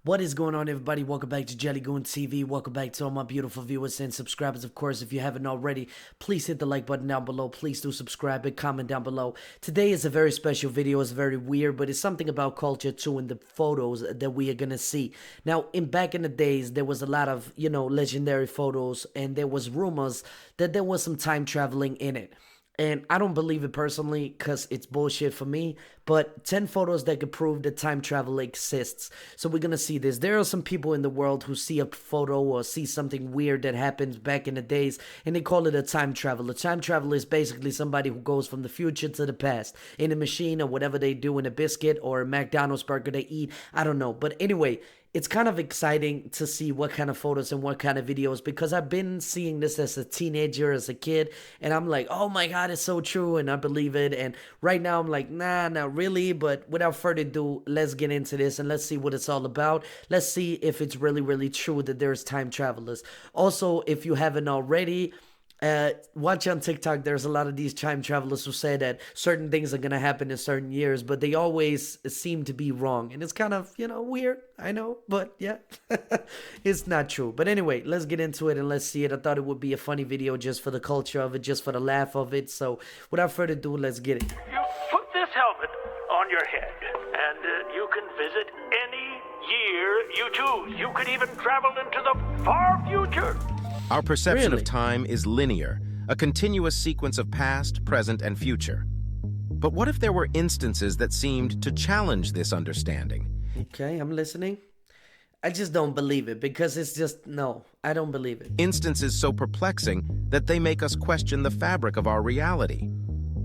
What is going on, everybody? Welcome back to JellyGoonTv. Welcome back to all my beautiful viewers and subscribers. Of course, if you haven't already, please hit the like button down below. Please do subscribe and comment down below. Today is a very special video. It's very weird, but it's something about culture too in the photos that we are going to see. Now, back in the days, there was a lot of, legendary photos, and there was rumors that there was some time traveling in it. And I don't believe it personally because it's bullshit for me. But 10 photos that could prove that time travel exists. So we're going to see this. There are some people in the world who see a photo or see something weird that happens back in the days. And they call it a time travel. A time travel is basically somebody who goes from the future to the past. In a machine or whatever they do in a biscuit or a McDonald's burger they eat. I don't know. But anyway, it's kind of exciting to see what kind of photos and what kind of videos, because I've been seeing this as a teenager, as a kid, and I'm like, oh my god, it's so true, and I believe it. And right now I'm like, nah, not really. But without further ado, let's get into this and let's see what it's all about. Let's see if it's really true that there's time travelers. Also, if you haven't already, watch on TikTok, there's a lot of these time travelers who say that certain things are going to happen in certain years, but they always seem to be wrong. And it's kind of, weird, I know, but yeah, it's not true. But anyway, let's get into it and let's see it. I thought it would be a funny video just for the culture of it, just for the laugh of it. So without further ado, let's get it. You put this helmet on your head, and you can visit any year you choose. You can even travel into the far future. Our perception Really? of time is linear, a continuous sequence of past, present, and future. But what if there were instances that seemed to challenge this understanding? Okay, I'm listening. I just don't believe it because it's just, no, I don't believe it. Instances so perplexing that they make us question the fabric of our reality.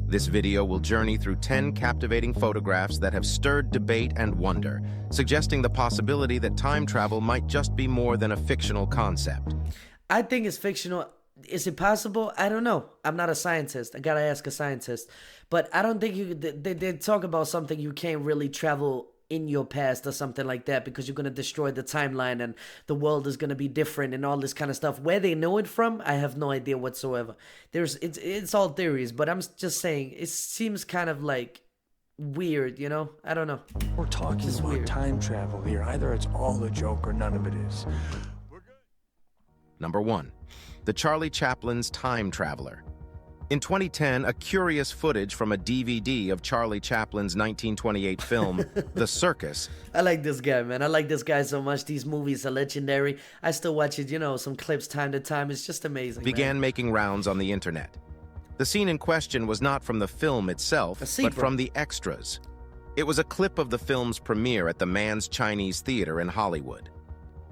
This video will journey through 10 captivating photographs that have stirred debate and wonder, suggesting the possibility that time travel might just be more than a fictional concept. I think it's fictional. Is it possible? I don't know. I'm not a scientist. I gotta ask a scientist. But I don't think they talk about something you can't really travel in your past or something like that, because you're gonna destroy the timeline and the world is gonna be different and all this kind of stuff. Where they know it from, I have no idea whatsoever. It's all theories, but I'm just saying it seems kind of like weird, I don't know. We're talking It's about weird. time travel here. Either it's all a joke or none of it is. Number 1. The Charlie Chaplin's Time Traveler. In 2010, a curious footage from a DVD of Charlie Chaplin's 1928 film, The Circus, I like this guy, man. I like this guy so much. These movies are legendary. I still watch it, some clips time to time. It's just amazing, began man. making rounds on the internet. The scene in question was not from the film itself, A sequel. but from the extras. It was a clip of the film's premiere at the Mann's Chinese Theater in Hollywood.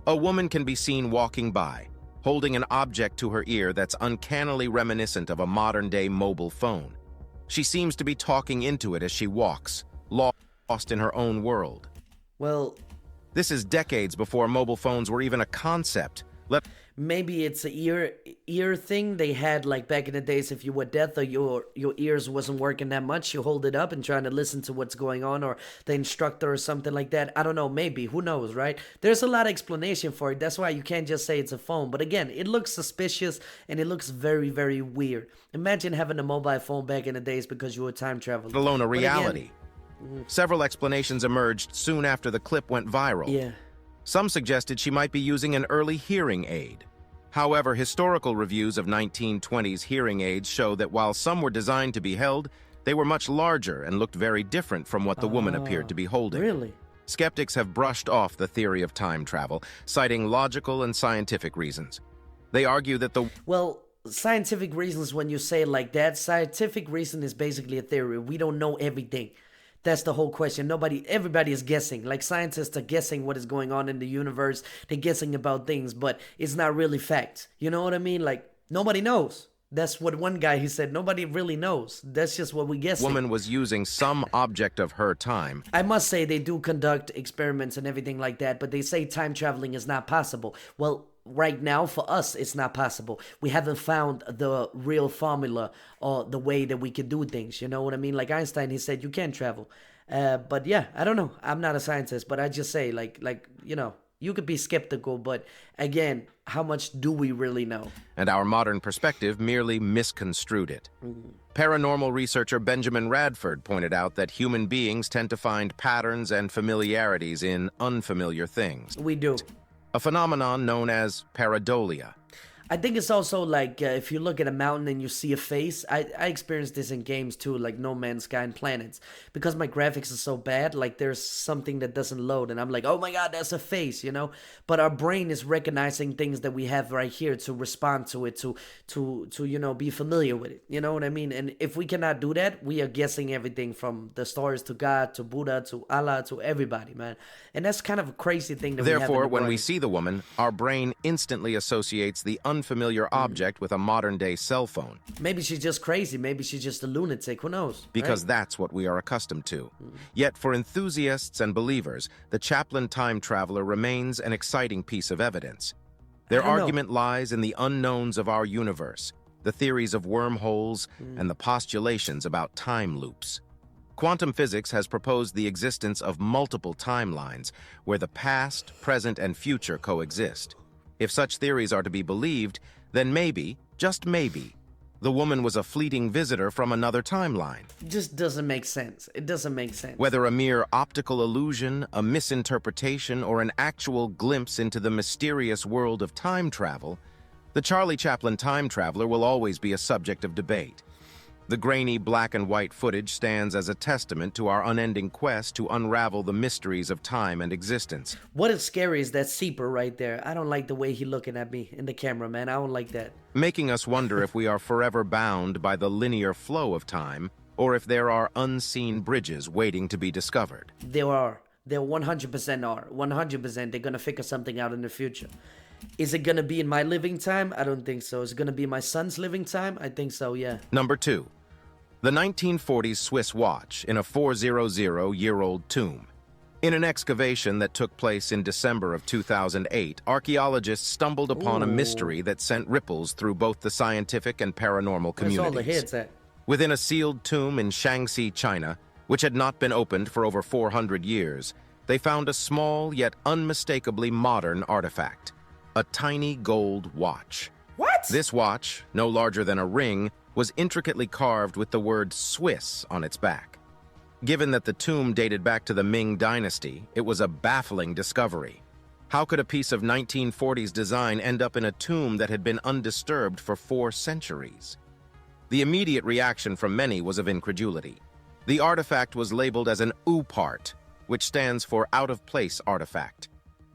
A woman can be seen walking by, holding an object to her ear that's uncannily reminiscent of a modern-day mobile phone. She seems to be talking into it as she walks, lost in her own world. Well, This is decades before mobile phones were even a concept. maybe it's a ear thing they had, like back in the days. If you were deaf or your ears wasn't working that much, you hold it up and trying to listen to what's going on, or the instructor or something like that. I don't know, maybe, who knows, right? There's a lot of explanation for it. That's why you can't just say it's a phone. But again, it looks suspicious and it looks very weird. Imagine having a mobile phone back in the days because you were time traveling. Let alone a But again, reality. Several explanations emerged soon after the clip went viral. yeah. Some suggested she might be using an early hearing aid. However, historical reviews of 1920s hearing aids show that while some were designed to be held, they were much larger and looked very different from what the woman appeared to be holding. Really? Skeptics have brushed off the theory of time travel, citing logical and scientific reasons. They argue that the Well, scientific reasons, when you say it like that, scientific reason is basically a theory. We don't know everything. That's the whole question. Everybody is guessing. Like, scientists are guessing what is going on in the universe. They're guessing about things, but it's not really fact. You know what I mean? Like, nobody knows. That's what one guy, he said, nobody really knows. That's just what we guess. woman was using some object of her time. I must say they do conduct experiments and everything like that, but they say time traveling is not possible. Well, right now, for us, it's not possible. We haven't found the real formula or the way that we can do things. You know what I mean? Like Einstein, he said you can travel. But yeah, I don't know. I'm not a scientist, but I just say, like, you could be skeptical, but again, how much do we really know? And our modern perspective merely misconstrued it. Paranormal researcher Benjamin Radford pointed out that human beings tend to find patterns and familiarities in unfamiliar things, We do. a phenomenon known as pareidolia. I think it's also like if you look at a mountain and you see a face. I experienced this in games too, like No Man's Sky and Planets. Because my graphics are so bad, like there's something that doesn't load and I'm like, oh my god, that's a face, you know? But our brain is recognizing things that we have right here to respond to it, to you know, be familiar with it. You know what I mean? And if we cannot do that, we are guessing everything from the stars to God, to Buddha, to Allah, to everybody, man. And that's kind of a crazy thing that Therefore, we have in the when we brain. see the woman, our brain instantly associates the unfamiliar object with a modern-day cell phone, Maybe she's just crazy. Maybe she's just a lunatic. Who knows? because right? that's what we are accustomed to. Yet for enthusiasts and believers, the Chaplin time traveler remains an exciting piece of evidence. Their I don't know. argument lies in the unknowns of our universe, the theories of wormholes, and the postulations about time loops. Quantum physics has proposed the existence of multiple timelines where the past, present, and future coexist. If such theories are to be believed, then maybe, just maybe, the woman was a fleeting visitor from another timeline. It just doesn't make sense. It doesn't make sense. Whether a mere optical illusion, a misinterpretation, or an actual glimpse into the mysterious world of time travel, the Charlie Chaplin time traveler will always be a subject of debate. The grainy black and white footage stands as a testament to our unending quest to unravel the mysteries of time and existence. What is scary is that Seeper right there. I don't like the way he looking at me in the camera, man. I don't like that. Making us wonder if we are forever bound by the linear flow of time, or if there are unseen bridges waiting to be discovered. There are. There 100% are. 100%. They're going to figure something out in the future. Is it going to be in my living time? I don't think so. Is it going to be my son's living time? I think so, yeah. Number 2. The 1940s Swiss watch in a 400-year-old tomb. In an excavation that took place in December of 2008, archaeologists stumbled upon a mystery that sent ripples through both the scientific and paranormal Where's all the communities. heads at? Within a sealed tomb in Shaanxi, China, which had not been opened for over 400 years, they found a small yet unmistakably modern artifact. A tiny gold watch. What? This watch, no larger than a ring, was intricately carved with the word Swiss on its back. Given that the tomb dated back to the Ming Dynasty, it was a baffling discovery. How could a piece of 1940s design end up in a tomb that had been undisturbed for 4 centuries? The immediate reaction from many was of incredulity. The artifact was labeled as an OOPArt, which stands for out-of-place artifact.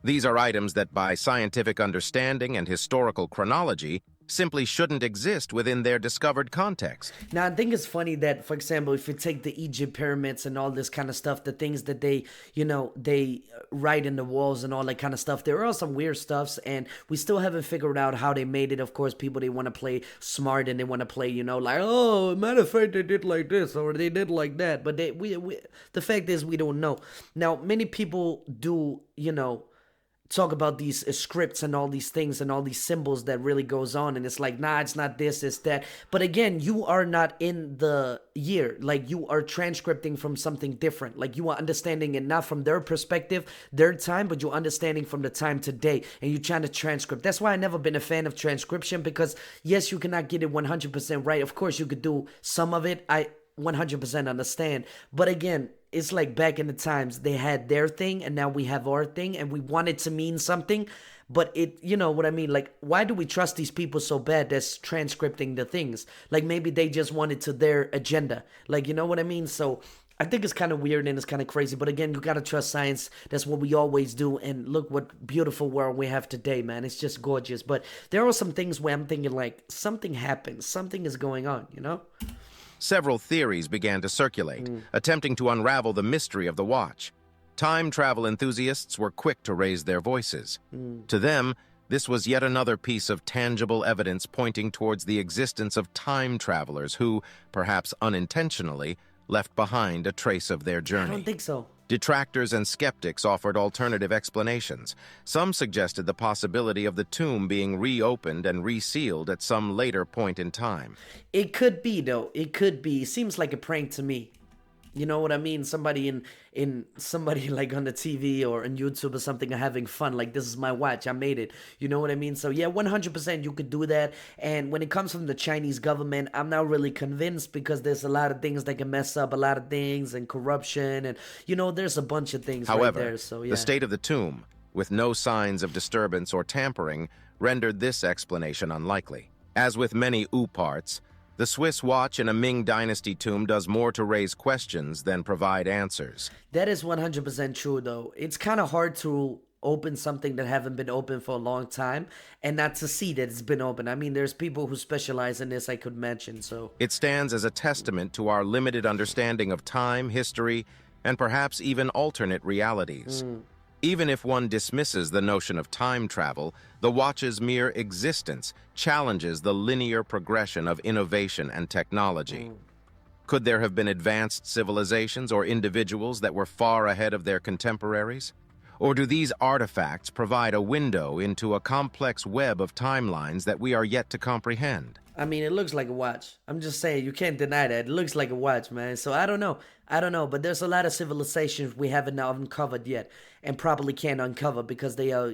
These are items that, by scientific understanding and historical chronology, simply shouldn't exist within their discovered context. Now, I think it's funny that, for example, if you take the Egypt pyramids and all this kind of stuff, the things that they, you know, they write in the walls and all that kind of stuff, there are some weird stuffs, and we still haven't figured out how they made it. Of course, people, they want to play smart and they want to play, you know, like, oh, matter of fact, they did like this or they did like that. But the fact is, we don't know. Now, many people do, you know, talk about these scripts and all these things and all these symbols that really goes on, and it's like, nah, it's not this, it's that. But again, you are not in the year. Like, you are transcripting from something different. Like, you are understanding it not from their perspective, their time, but you're understanding from the time today, and you're trying to transcript. That's why I've never been a fan of transcription, because yes, you cannot get it 100% right. Of course, you could do some of it. I 100% understand. But again, it's like back in the times, they had their thing and now we have our thing, and we want it to mean something, but it, you know what I mean? Like, why do we trust these people so bad that's transcripting the things? Like, maybe they just want it to their agenda. Like, you know what I mean? So I think it's kind of weird and it's kind of crazy, but again, you gotta trust science. That's what we always do, and look what beautiful world we have today, man. It's just gorgeous. But there are some things where I'm thinking, like, something happened, something is going on, you know? Several theories began to circulate, attempting to unravel the mystery of the watch. Time travel enthusiasts were quick to raise their voices. To them, this was yet another piece of tangible evidence pointing towards the existence of time travelers who, perhaps unintentionally, left behind a trace of their I journey. don't think so. Detractors and skeptics offered alternative explanations. Some suggested the possibility of the tomb being reopened and resealed at some later point in time. It could be, though. It could be. It seems like a prank to me. You know what I mean? Somebody in somebody like on the TV or on YouTube or something are having fun. Like, this is my watch. I made it. You know what I mean? So yeah, 100% you could do that. And when it comes from the Chinese government, I'm not really convinced because there's a lot of things that can mess up a lot of things and corruption and there's a bunch of things However, right there. So yeah. the state of the tomb, with no signs of disturbance or tampering, rendered this explanation unlikely. As with many parts, the Swiss watch in a Ming Dynasty tomb does more to raise questions than provide answers. That is 100% true, though. It's kind of hard to open something that haven't been open for a long time and not to see that it's been open. I mean, there's people who specialize in this I could mention, so... It stands as a testament to our limited understanding of time, history, and perhaps even alternate realities. Even if one dismisses the notion of time travel, the watch's mere existence challenges the linear progression of innovation and technology. Could there have been advanced civilizations or individuals that were far ahead of their contemporaries? Or do these artifacts provide a window into a complex web of timelines that we are yet to comprehend? I mean, it looks like a watch. I'm just saying, you can't deny that. It looks like a watch, man. So I don't know. But there's a lot of civilizations we haven't uncovered yet and probably can't uncover because they are,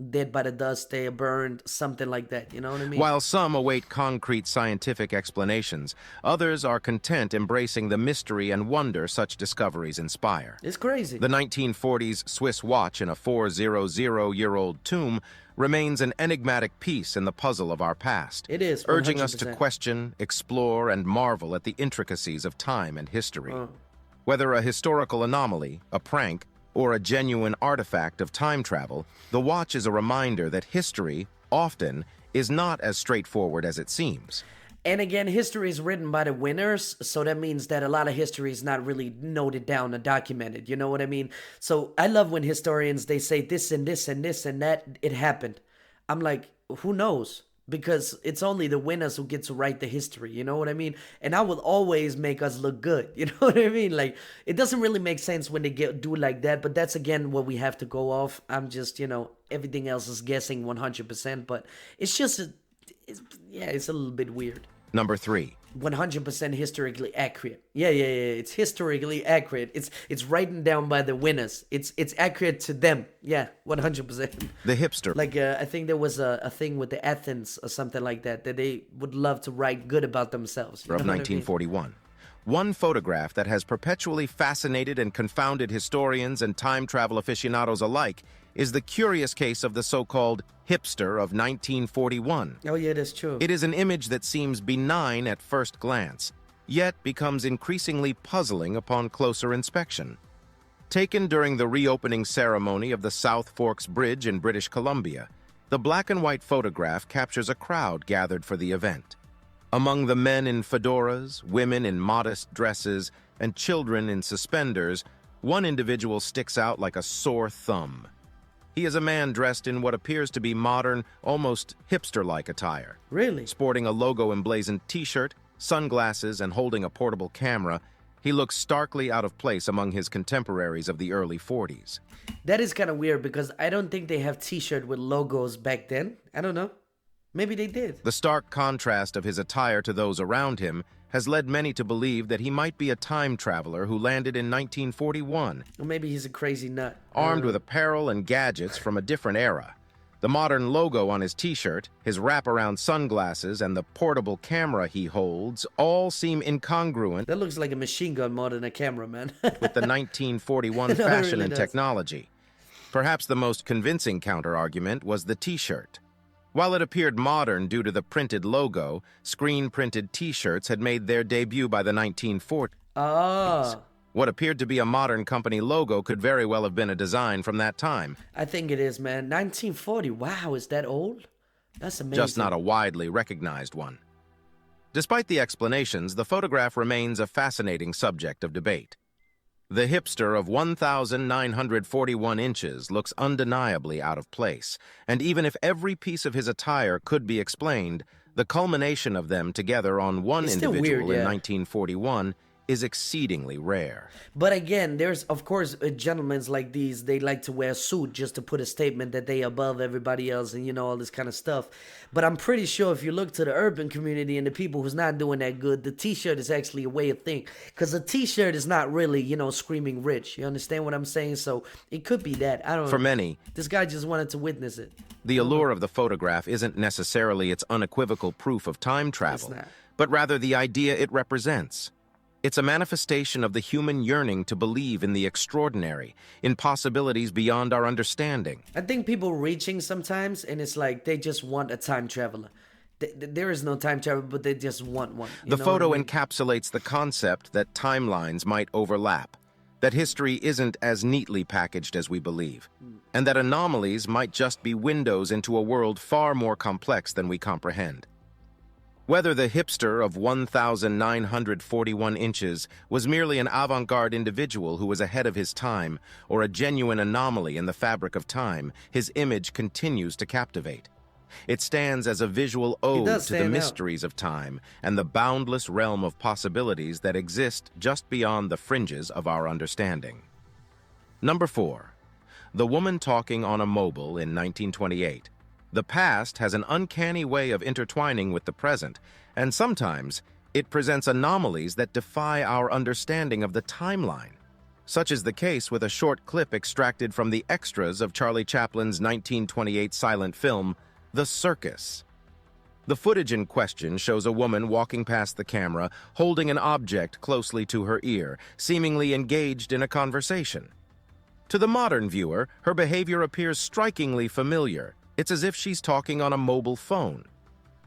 dead by the dust, they are burned, something like that. You know what I mean? While some await concrete scientific explanations, others are content embracing the mystery and wonder such discoveries inspire. It's crazy. The 1940s Swiss watch in a 400-year-old tomb remains an enigmatic piece in the puzzle of our past. It is, 100%. Urging us to question, explore, and marvel at the intricacies of time and history. Whether a historical anomaly, a prank, or a genuine artifact of time travel, the watch is a reminder that history, often, is not as straightforward as it seems. And again, history is written by the winners, so that means that a lot of history is not really noted down or documented, you know what I mean? So I love when historians, they say this and this and this and that, it happened. I'm like, who knows? Because it's only the winners who get to write the history, you know what I mean? And I will always make us look good, you know what I mean? Like, it doesn't really make sense when they do like that, but that's again what we have to go off. I'm just, everything else is guessing 100%, but it's just, it's a little bit weird. Number 3. 100% historically accurate. Yeah. It's historically accurate. It's written down by the winners. It's accurate to them. Yeah, 100%. The hipster. Like I think there was a thing with the Athens or something like that they would love to write good about themselves. Of 1941. One photograph that has perpetually fascinated and confounded historians and time travel aficionados alike is the curious case of the so-called hipster of 1941. Oh yeah, that's true. It is an image that seems benign at first glance, yet becomes increasingly puzzling upon closer inspection. Taken during the reopening ceremony of the South Forks Bridge in British Columbia, the black and white photograph captures a crowd gathered for the event. Among the men in fedoras, women in modest dresses, and children in suspenders, one individual sticks out like a sore thumb. He is a man dressed in what appears to be modern, almost hipster-like attire. Really? Sporting a logo-emblazoned t-shirt, sunglasses, and holding a portable camera, he looks starkly out of place among his contemporaries of the early 40s. That is kind of weird because I don't think they have t-shirt with logos back then. I don't know. Maybe they did. The stark contrast of his attire to those around him has led many to believe that he might be a time traveler who landed in 1941. Or maybe he's a crazy nut. Armed with apparel and gadgets from a different era. The modern logo on his t-shirt, his wraparound sunglasses, and the portable camera he holds all seem incongruent That looks like a machine gun more than a camera, man. with the 1941 No, it fashion really and does. technology. Perhaps the most convincing counter-argument was the t-shirt. While it appeared modern due to the printed logo, screen-printed t-shirts had made their debut by the 1940s. Ah, What appeared to be a modern company logo could very well have been a design from that time, I think it is, man. 1940. Wow, is that old? That's amazing. just not a widely recognized one. Despite the explanations, the photograph remains a fascinating subject of debate. The hipster of 1,941 inches looks undeniably out of place, and even if every piece of his attire could be explained, the culmination of them together on one It's still individual weird, in yeah. 1941 is exceedingly rare. But again, there's of course gentlemen like these. They like to wear a suit just to put a statement that they above everybody else, and all this kind of stuff. But I'm pretty sure if you look to the urban community and the people who's not doing that good, the T-shirt is actually a way of thinking. Because a T-shirt is not really screaming rich. You understand what I'm saying? So it could be that. I don't know. For many, This guy just wanted to witness it. the allure of the photograph isn't necessarily its unequivocal proof of time travel, not. but rather the idea it represents. It's a manifestation of the human yearning to believe in the extraordinary, in possibilities beyond our understanding. I think people reaching sometimes, and it's like they just want a time traveler. There is no time travel, but they just want one. You The know photo what I mean? encapsulates the concept that timelines might overlap, that history isn't as neatly packaged as we believe, and that anomalies might just be windows into a world far more complex than we comprehend. Whether the hipster of 1,941 inches was merely an avant-garde individual who was ahead of his time, or a genuine anomaly in the fabric of time, his image continues to captivate. It stands as a visual ode to the stand out. mysteries of time and the boundless realm of possibilities that exist just beyond the fringes of our understanding. Number 4. The woman talking on a mobile in 1928. The past has an uncanny way of intertwining with the present, and sometimes it presents anomalies that defy our understanding of the timeline. Such is the case with a short clip extracted from the extras of Charlie Chaplin's 1928 silent film, The Circus. The footage in question shows a woman walking past the camera, holding an object closely to her ear, seemingly engaged in a conversation. To the modern viewer, her behavior appears strikingly familiar. It's as if she's talking on a mobile phone.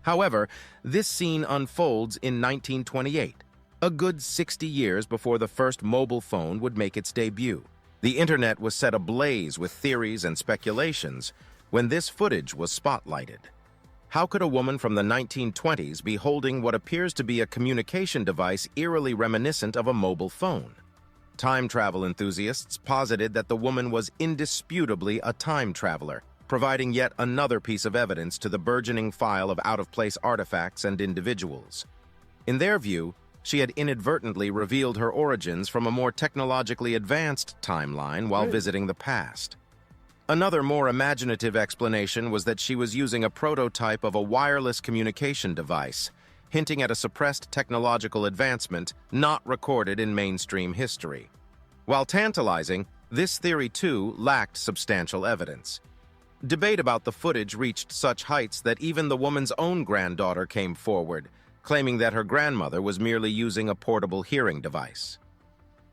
However, this scene unfolds in 1928, a good 60 years before the first mobile phone would make its debut. The internet was set ablaze with theories and speculations when this footage was spotlighted. How could a woman from the 1920s be holding what appears to be a communication device eerily reminiscent of a mobile phone? Time travel enthusiasts posited that the woman was indisputably a time traveler, providing yet another piece of evidence to the burgeoning file of out-of-place artifacts and individuals. In their view, she had inadvertently revealed her origins from a more technologically advanced timeline while visiting the past. Another more imaginative explanation was that she was using a prototype of a wireless communication device, hinting at a suppressed technological advancement not recorded in mainstream history. While tantalizing, this theory too lacked substantial evidence. Debate about the footage reached such heights that even the woman's own granddaughter came forward, claiming that her grandmother was merely using a portable hearing device.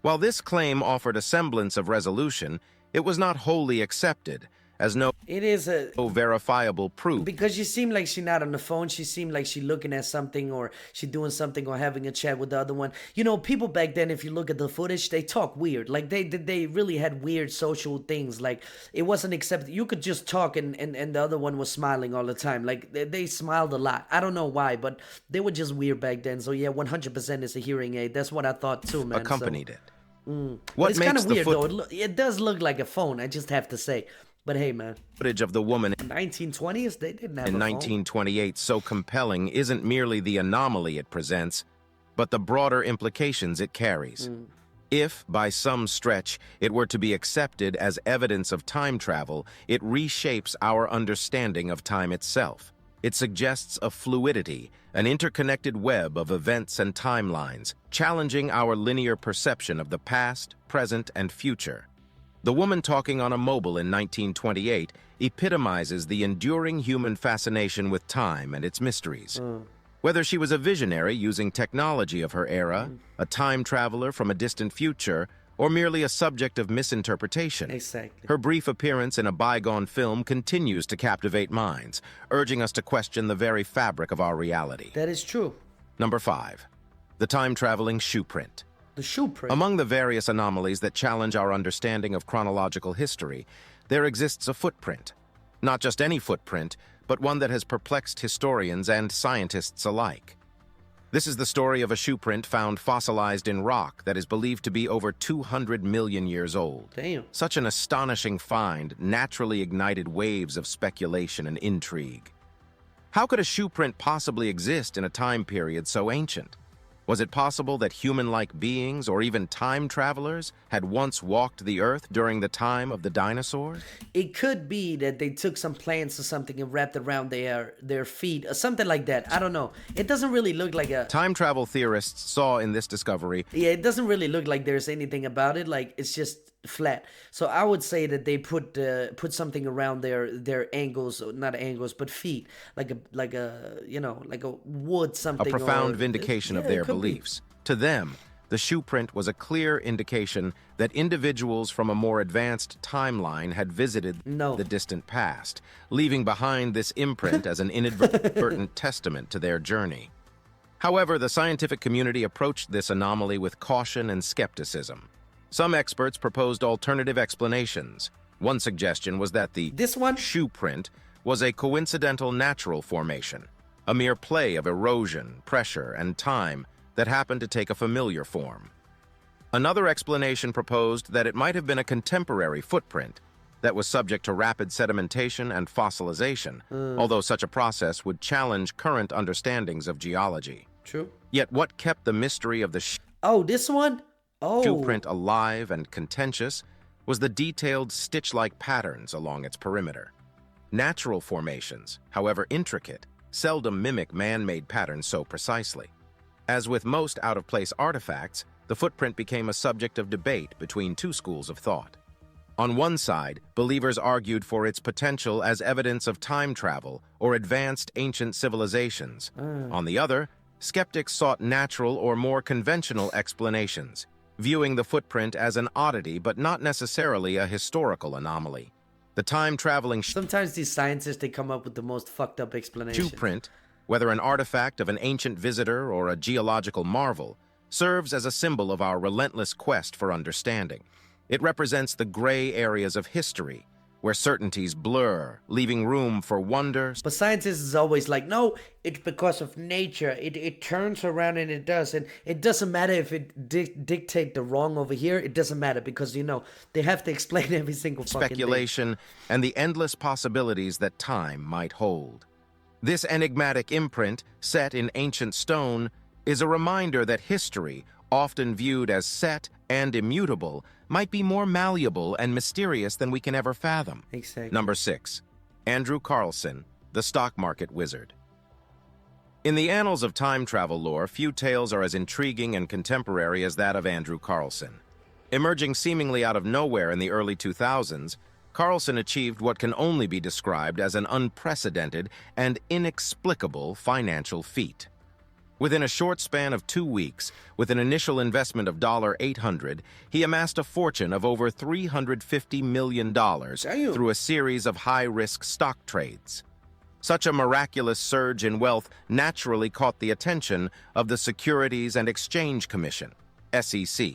While this claim offered a semblance of resolution, it was not wholly accepted, as no It is verifiable proof. because she seemed like she not on the phone. She seemed like she looking at something, or she doing something, or having a chat with the other one. People back then, if you look at the footage, they talk weird. Like they really had weird social things. Like it wasn't accepted. You could just talk and the other one was smiling all the time. Like they smiled a lot. I don't know why, but they were just weird back then. So yeah, 100% is a hearing aid. That's what I thought too, man. Accompanied So, it. but What it's kind makes of the weird though. It does look like a phone. I just have to say. But hey, man, footage of the woman 1920s, they didn't have in a phone. 1928 so compelling isn't merely the anomaly it presents, but the broader implications it carries. If, by some stretch, it were to be accepted as evidence of time travel, it reshapes our understanding of time itself. It suggests a fluidity, an interconnected web of events and timelines, challenging our linear perception of the past, present, and future. The woman talking on a mobile in 1928 epitomizes the enduring human fascination with time and its mysteries. Whether she was a visionary using technology of her era, a time traveler from a distant future, or merely a subject of misinterpretation, Exactly. her brief appearance in a bygone film continues to captivate minds, urging us to question the very fabric of our reality. That is true. Number 5. The time-traveling shoe print. The shoe print. Among the various anomalies that challenge our understanding of chronological history, there exists a footprint. Not just any footprint, but one that has perplexed historians and scientists alike. This is the story of a shoe print found fossilized in rock that is believed to be over 200 million years old. Damn. Such an astonishing find naturally ignited waves of speculation and intrigue. How could a shoe print possibly exist in a time period so ancient? Was it possible that human-like beings or even time travelers had once walked the Earth during the time of the dinosaurs? It could be that they took some plants or something and wrapped around their feet or something like that. I don't know. It doesn't really look like a... Time travel theorists saw in this discovery... Yeah, it doesn't really look like there's anything about it. Like, it's just flat. So I would say that they put something around their ankles, not ankles, but feet, like a you know, like a wood something. A profound vindication of their beliefs. To them, the shoe print was a clear indication that individuals from a more advanced timeline had visited the distant past, leaving behind this imprint as an inadvertent testament to their journey. However, the scientific community approached this anomaly with caution and skepticism. Some experts proposed alternative explanations. One suggestion was that the shoe print was a coincidental natural formation, a mere play of erosion, pressure, and time that happened to take a familiar form. Another explanation proposed that it might have been a contemporary footprint that was subject to rapid sedimentation and fossilization, although such a process would challenge current understandings of geology. True. Yet what kept the mystery of the this one? shoe print alive and contentious was the detailed stitch-like patterns along its perimeter. Natural formations, however intricate, seldom mimic man-made patterns so precisely. As with most out-of-place artifacts, the footprint became a subject of debate between two schools of thought. On one side, believers argued for its potential as evidence of time travel or advanced ancient civilizations. On the other, skeptics sought natural or more conventional explanations, viewing the footprint as an oddity but not necessarily a historical anomaly. The time-traveling sometimes these scientists, they come up with the most fucked up explanations. shoe print, whether an artifact of an ancient visitor or a geological marvel, serves as a symbol of our relentless quest for understanding. It represents the gray areas of history, where certainties blur, leaving room for wonder. But scientists is always like, no, it's because of nature. It turns around and it does. And it doesn't matter if it dictate the wrong over here. It doesn't matter because, you know, they have to explain every single fucking speculation and the endless possibilities that time might hold. This enigmatic imprint, set in ancient stone, is a reminder that history, often viewed as set and immutable, might be more malleable and mysterious than we can ever fathom. Exactly. Number 6. Andrew Carlson, the stock market wizard. In the annals of time travel lore, few tales are as intriguing and contemporary as that of Andrew Carlson. Emerging seemingly out of nowhere in the early 2000s, Carlson achieved what can only be described as an unprecedented and inexplicable financial feat. Within a short span of 2 weeks, with an initial investment of $800, he amassed a fortune of over $350 million through a series of high-risk stock trades. Such a miraculous surge in wealth naturally caught the attention of the Securities and Exchange Commission, SEC.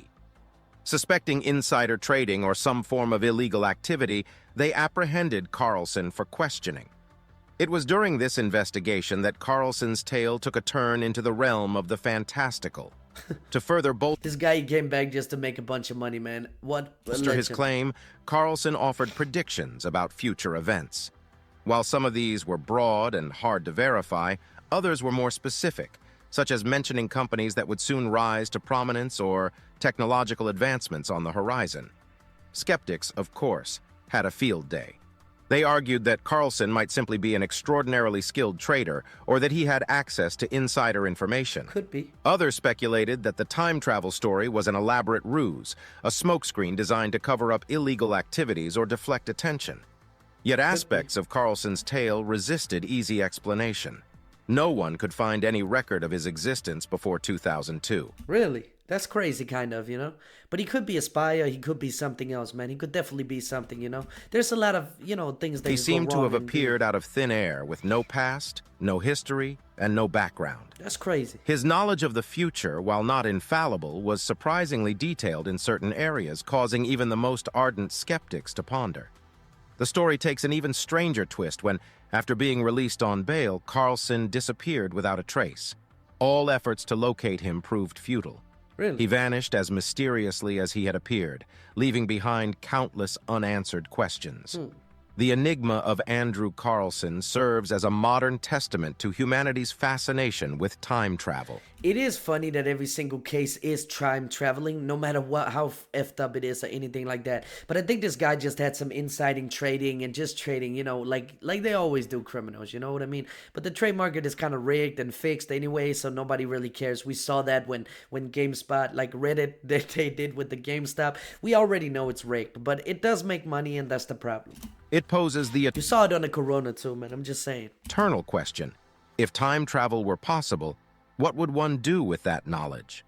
Suspecting insider trading or some form of illegal activity, they apprehended Carlson for questioning. It was during this investigation that Carlson's tale took a turn into the realm of the fantastical. To further bolster this guy came back just to make a bunch of money, man. What a legend. his claim, Carlson offered predictions about future events. While some of these were broad and hard to verify, others were more specific, such as mentioning companies that would soon rise to prominence or technological advancements on the horizon. Skeptics, of course, had a field day. They argued that Carlson might simply be an extraordinarily skilled trader or that he had access to insider information. Could be. Others speculated that the time travel story was an elaborate ruse, a smokescreen designed to cover up illegal activities or deflect attention. Yet aspects of Carlson's tale resisted easy explanation. No one could find any record of his existence before 2002. Really? That's crazy, kind of, you know? But he could be a spy or he could be something else, man. He could definitely be something, you know? There's a lot of, you know, things that he seemed to have appeared out of thin air with no past, no history, and no background. That's crazy. His knowledge of the future, while not infallible, was surprisingly detailed in certain areas, causing even the most ardent skeptics to ponder. The story takes an even stranger twist when, after being released on bail, Carlson disappeared without a trace. All efforts to locate him proved futile. Really? He vanished as mysteriously as he had appeared, leaving behind countless unanswered questions. The enigma of Andrew Carlson serves as a modern testament to humanity's fascination with time travel. It is funny that every single case is time traveling, no matter what, how effed up it is or anything like that. But I think this guy just had some insiding trading and just trading, you know, like they always do, criminals, you know what I mean? But the trade market is kind of rigged and fixed anyway, so nobody really cares. We saw that when GameSpot, like Reddit, that they did with the GameStop. We already know it's rigged, but it does make money, and that's the problem. It poses the You saw it on the Corona too, man. I'm just saying. eternal question: if time travel were possible, what would one do with that knowledge?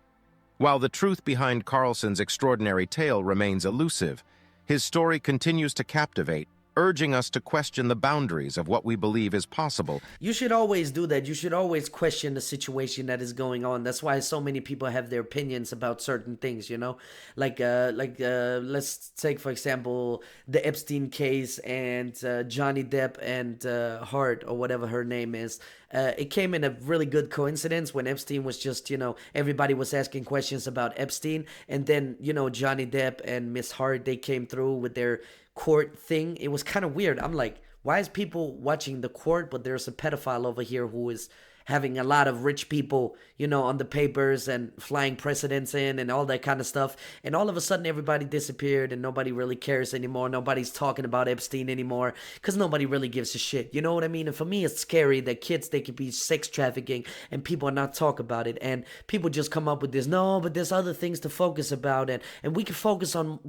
While the truth behind Carlson's extraordinary tale remains elusive, his story continues to captivate, urging us to question the boundaries of what we believe is possible. You should always do that. You should always question the situation that is going on. That's why so many people have their opinions about certain things, you know? Let's take, for example, the Epstein case and Johnny Depp and Hart, or whatever her name is. It came in a really good coincidence when Epstein was just, you know, everybody was asking questions about Epstein. And then, you know, Johnny Depp and Miss Hart, they came through with their court thing. It was kind of weird. I'm like, why is people watching the court, but there's a pedophile over here who is having a lot of rich people, you know, on the papers and flying presidents in and all that kind of stuff. And all of a sudden everybody disappeared and nobody really cares anymore. Nobody's talking about Epstein anymore because nobody really gives a shit. You know what I mean? And for me, it's scary that kids, they could be sex trafficking and people are not talk about it. And people just come up with this, no, but there's other things to focus about. And we can focus on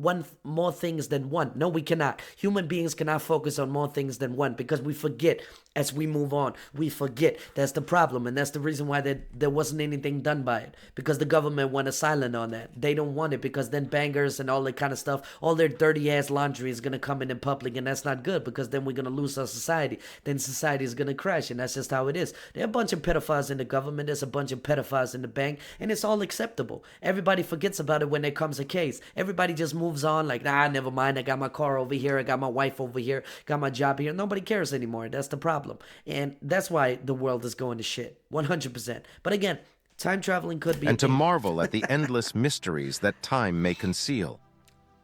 more things than one. No, we cannot. Human beings cannot focus on more things than one because we forget as we move on. We forget. That's the problem. And that's the reason why there wasn't anything done by it, because the government went silent on that. They don't want it because then bangers and all that kind of stuff, all their dirty ass laundry is going to come in public, and that's not good because then we're going to lose our society. Then society is going to crash, and that's just how it is. There are a bunch of pedophiles in the government, there's a bunch of pedophiles in the bank, and it's all acceptable. Everybody forgets about it when there comes a case. Everybody just moves on like, nah, never mind, I got my car over here, I got my wife over here, got my job here. Nobody cares anymore. That's the problem. And that's why the world is going to shit. 100%. But again, time traveling could be... And to marvel at the endless mysteries that time may conceal.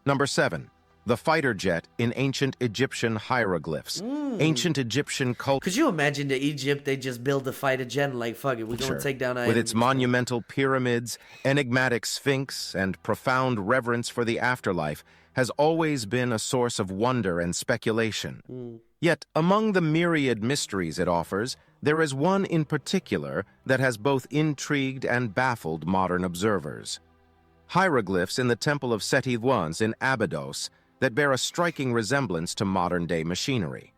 Number 7. The fighter jet in ancient Egyptian hieroglyphs. Ancient Egyptian culture... Could you imagine the Egypt, they just build a fighter jet and like, fuck it, we're going to take down... With its monumental pyramids, enigmatic sphinx, and profound reverence for the afterlife, has always been a source of wonder and speculation. Yet, among the myriad mysteries it offers, there is one in particular that has both intrigued and baffled modern observers. Hieroglyphs in the Temple of Seti I in Abydos that bear a striking resemblance to modern-day machinery.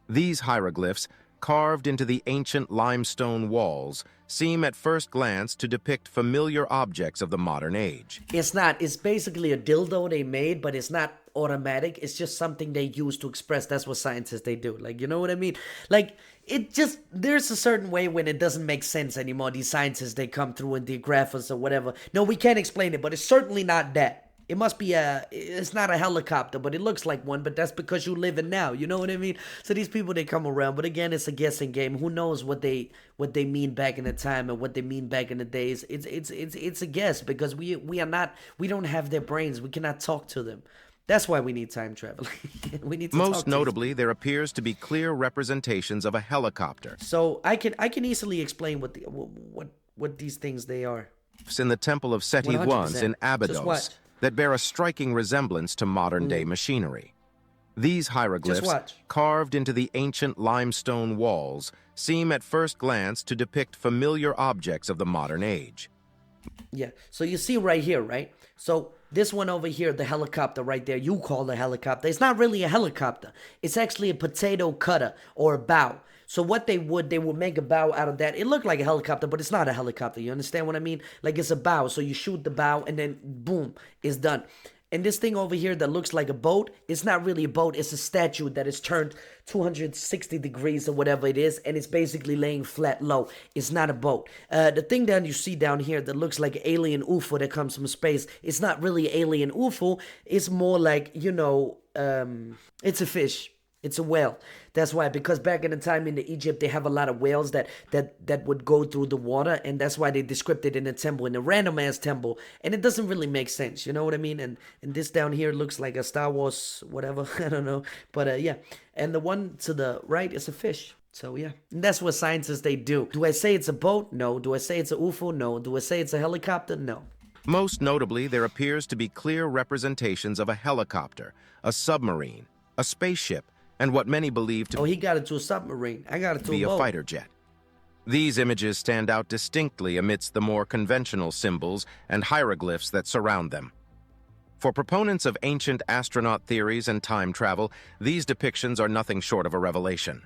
These hieroglyphs, carved into the ancient limestone walls, seem at first glance to depict familiar objects of the modern age. It's not. It's basically a dildo they made, but it's not automatic. It's just something they use to express. That's what scientists, they do. Like, you know what I mean? Like, it just, there's a certain way when it doesn't make sense anymore. These scientists, they come through and they graph us or whatever. No, we can't explain it, but it's certainly not that. It must be it's not a helicopter, but it looks like one, but that's because you live in now, you know what I mean? So these people, they come around, but again, it's a guessing game. Who knows what they mean back in the time and what they mean back in the days? It's a guess because we don't have their brains. We cannot talk to them. That's why we need time travel. We need to Most notably, there appears to be clear representations of a helicopter. So I can easily explain what these things they are. In the Temple of Seti I 100%. in Abydos that bear a striking resemblance to modern-day machinery. These hieroglyphs, carved into the ancient limestone walls, seem at first glance to depict familiar objects of the modern age. Yeah, so you see right here, right? So this one over here, the helicopter right there, you call it a helicopter. It's not really a helicopter. It's actually a potato cutter or a bow. So what they would make a bow out of that. It looked like a helicopter, but it's not a helicopter. You understand what I mean? Like, it's a bow. So you shoot the bow and then boom, it's done. And this thing over here that looks like a boat, it's not really a boat. It's a statue that is turned 260 degrees or whatever it is, and it's basically laying flat low. It's not a boat. The thing that you see down here that looks like an alien UFO that comes from space, it's not really alien UFO. It's more like, you know, it's a fish. It's a whale. That's why, because back in the time in the Egypt, they have a lot of whales that would go through the water, and that's why they described it in a temple, in a random ass temple, and it doesn't really make sense. You know what I mean? And this down here looks like a Star Wars whatever. I don't know, but yeah. And the one to the right is a fish. So yeah, and that's what scientists they do. Do I say it's a boat? No. Do I say it's a UFO? No. Do I say it's a helicopter? No. Most notably, there appears to be clear representations of a helicopter, a submarine, a spaceship, and what many believe to Oh, he got it to a submarine. I got it to be a a boat. fighter jet. These images stand out distinctly amidst the more conventional symbols and hieroglyphs that surround them. For proponents of ancient astronaut theories and time travel, these depictions are nothing short of a revelation.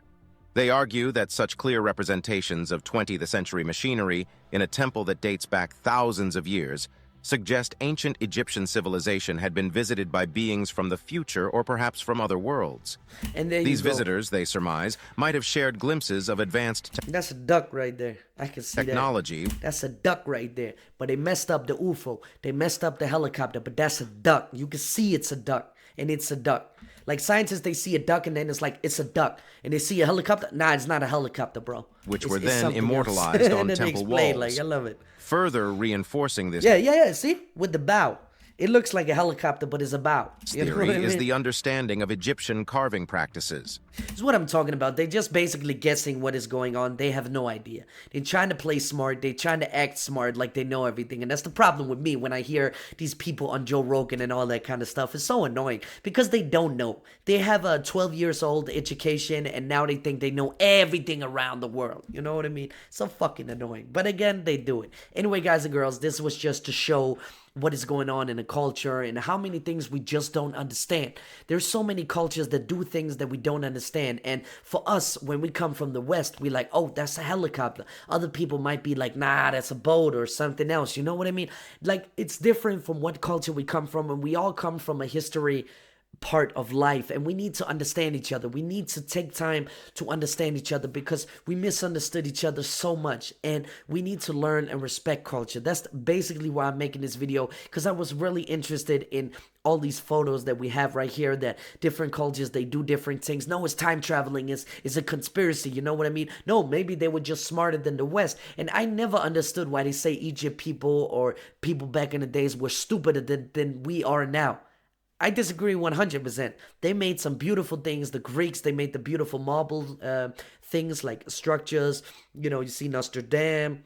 They argue that such clear representations of 20th century machinery in a temple that dates back thousands of years suggest ancient Egyptian civilization had been visited by beings from the future or perhaps from other worlds. And there These you go. visitors, they surmise, might have shared glimpses of advanced That's a duck right there. I can see technology. that. That's a duck right there. But they messed up the UFO. They messed up the helicopter, but that's a duck. You can see it's a duck, and it's a duck. Like scientists, they see a duck, and then it's like, it's a duck. And they see a helicopter. Nah, it's not a helicopter, bro. Which It's were then something else. immortalized And on then they temple explain, walls. Like, I love it. Further reinforcing this Yeah. See? With the bow. It looks like a helicopter, but it's a bow. You know theory what I is mean? the understanding of Egyptian carving practices. It's what I'm talking about. They're just basically guessing what is going on. They have no idea. They're trying to play smart. They're trying to act smart like they know everything. And that's the problem with me when I hear these people on Joe Rogan and all that kind of stuff. It's so annoying because they don't know. They have a 12 years old education and now they think they know everything around the world. You know what I mean? So fucking annoying. But again, they do it. Anyway, guys and girls, this was just to show what is going on in the culture and how many things we just don't understand. There's so many cultures that do things that we don't understand. And for us, when we come from the West, we like, oh, that's a helicopter. Other people might be like, nah, that's a boat or something else. You know what I mean? Like, it's different from what culture we come from. And we all come from a history part of life, and we need to understand each other. We need to take time to understand each other because we misunderstood each other so much, and we need to learn and respect culture. That's basically why I'm making this video, because I was really interested in all these photos that we have right here, that different cultures, they do different things. No, it's time traveling, it's a conspiracy, you know what I mean? No, maybe they were just smarter than the West. And I never understood why they say Egypt people or people back in the days were stupider than we are now. I disagree 100%. They made some beautiful things. The Greeks, they made the beautiful marble things like structures. You know, you see Notre Dame.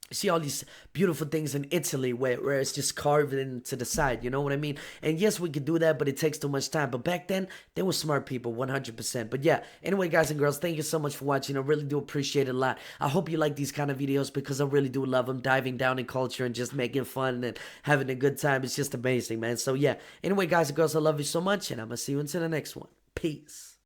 You see all these beautiful things in Italy where it's just carved into the side, you know what I mean? And yes, we could do that, but it takes too much time. But back then, they were smart people, 100%. But yeah, anyway, guys and girls, thank you so much for watching. I really do appreciate it a lot. I hope you like these kind of videos because I really do love them, diving down in culture and just making fun and having a good time. It's just amazing, man. So yeah, anyway, guys and girls, I love you so much, and I'm going to see you until the next one. Peace.